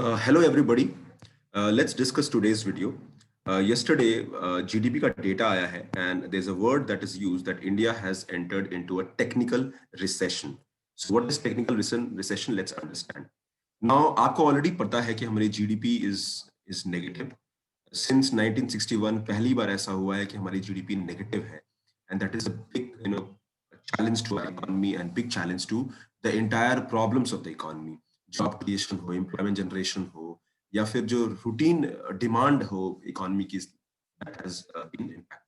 Hello everybody. Let's discuss today's video. Yesterday, GDP का data आया है and there's a word that is used that India has entered into a technical recession. So what is technical recession? Let's understand. Now आपको already पता है कि हमारी GDP is negative. Since 1961 पहली बार ऐसा हुआ है कि हमारी GDP negative है and that is a big challenge to our economy and big challenge to the entire problems of the economy. Job creation हो, एम्प्लॉयमेंट जनरेशन हो, या फिर जो रूटीन डिमांड हो इकोनॉमी की, that has been impacted.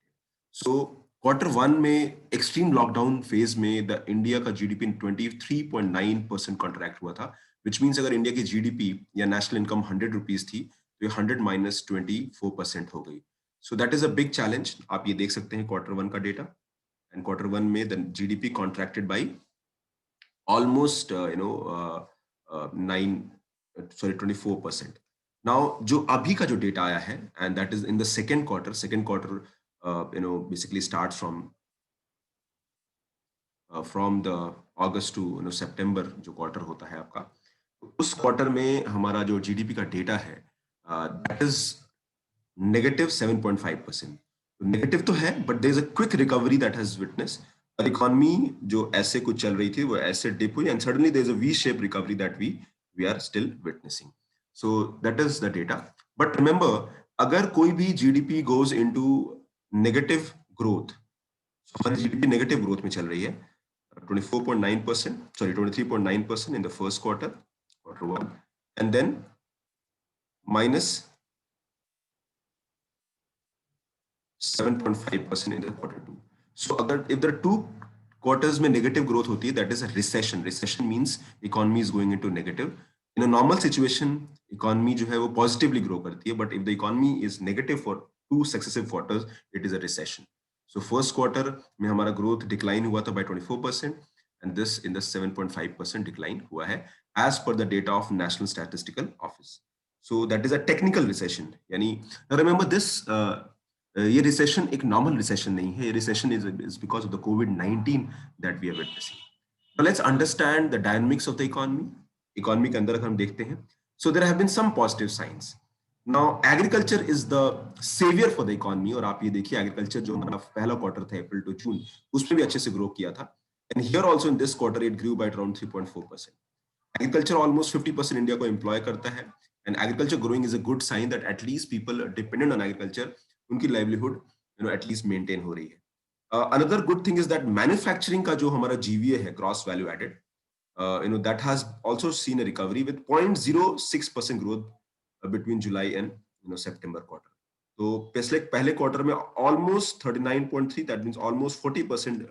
So quarter one में extreme lockdown phase में the India का जीडीपी 23.9% कॉन्ट्रैक्ट हुआ था, विच मीन्स अगर इंडिया की जीडीपी या नेशनल इनकम 100 रुपीज थी तो ये 100 माइनस 24% हो गई. So that is a big challenge. आप ये देख सकते हैं क्वार्टर वन का डेटा, एंड क्वार्टर वन में the GDP contracted by almost 24%. Now जो अभी का जो डेटा आया है, and that is in the second quarter basically start from the August to सितंबर जो क्वार्टर होता है आपका, उस क्वार्टर में हमारा जो जीडीपी का डेटा है दैट इज नेगेटिव 7.5%. नेगेटिव तो है but there is a quick recovery that has witness. Economy जो ऐसे कुछ चल रही थी वो ऐसे डिप हुई, and suddenly there is a V shape recovery that we are still witnessing. So that is the data. But remember, अगर कोई भी GDP goes into negative growth, हमारी जीडीपी नेगेटिव ग्रोथ में चल रही है 23.9% in the first quarter one, and then minus 7.5% in the quarter two. So if there are two quarters में negative growth होती है, that is a recession. Recession means economy is going into negative. In a normal situation, economy जो है वो positively grow करती है, but if the economy is negative for two successive quarters, it is a recession. So first quarter में हमारा growth decline हुआ था by 24%, and this in the 7.5% decline हुआ है as per the data of National Statistical Office. So that is a technical recession. यानी remember this. ये recession एक normal recession नहीं है. ये recession is because of the कोविड-19 that we are witnessing. So let's understand the dynamics of the economy. Economy के अंदर हम देखते हैं, so there have been some positive signs. Now agriculture is the savior for the economy. और आप ये देखिए एग्रीकल्चर जो हमारा पहला क्वार्टर था अप्रैल टू जून, उसमें भी अच्छे से ग्रो किया था, and here also in this quarter it grew by around 3.4%. Agriculture almost 50% India को एम्प्लॉय करता है, and agriculture growing is a good sign that at least people dependent on agriculture, उनकी लाइवलीहुड एटलीस्ट मेंटेन हो रही है. Another good thing is that manufacturing का जो हमारा जीवीए है, gross value added, that has also seen a recovery with 0.06% growth between July and September quarter. तो पहले क्वार्टर में almost 39.3, that means almost 40%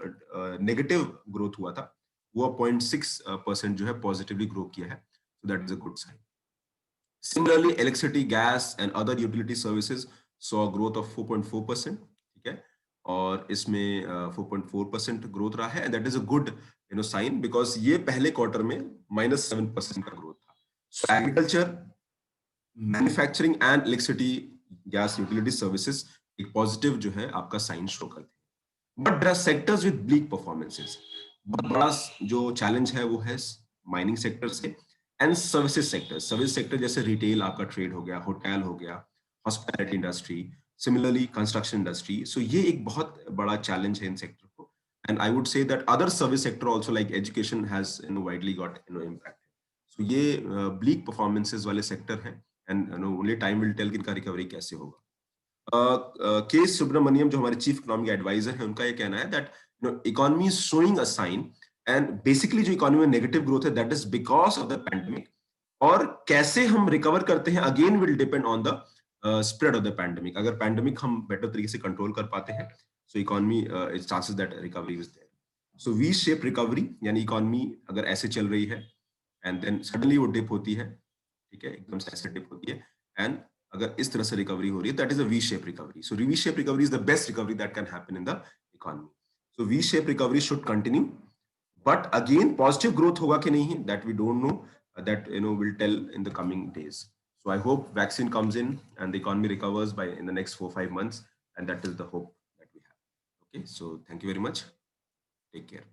negative growth हुआ था, वो 0.6% जो है पॉजिटिवली ग्रो किया है. So that is a good sign. Similarly, electricity, gas and other utility services saw a growth of 4.4%. ठीक है, और इसमें 4.4% ग्रोथ रहा है, and that is a good sign because ये पहले क्वार्टर में -7% का ग्रोथ था. So agriculture, manufacturing and electricity, gas, utility services एक पॉजिटिव जो है आपका साइन शो करते हैं. But there are sectors with bleak performances. बहुत बड़ा जो चैलेंज है वो है माइनिंग सेक्टर से and services sector. Service sector जैसे रिटेल, आपका ट्रेड हो गया, होटल हो गया, hospitality industry, similarly construction industry. So ये एक बहुत बड़ा चैलेंज है इन सेक्टर को, and I would say that other service sector also like education has widely got impact. So ये ब्लीक परफॉर्मेंसेस वाले सेक्टर हैं, and only time will tell कि इनका रिकवरी कैसे होगा. के सुब्रमण्यम जो हमारे चीफ इकोनॉमिक एडवाइजर हैं, उनका ये कहना है that economy is showing a sign, and basically जो इकोनॉमी में नेगेटिव ग्रोथ है that is because of the pandemic, और कैसे हम रिकवर करते हैं again will depend on the spread of the pandemic. अगर पैंडेमिक हम बेटर तरीके से कंट्रोल कर पाते हैं, so economy chances that recovery is there. So V shape recovery, यानी इकोनॉमी अगर ऐसे चल रही है एंड देन सडनली वो डिप होती है, ठीक है, एकदम से ऐसे डिप होती है, एंड अगर इस तरह से रिकवरी हो रही है, that is a V shape recovery. So V shape recovery is the best recovery that can happen in the economy. So V shape recovery should continue, but again positive growth होगा कि नहीं, that we don't know, that will tell in the coming days. So I hope vaccine comes in and the economy recovers by in the next 4-5 months, and that is the hope that we have. Okay, so thank you very much. Take care.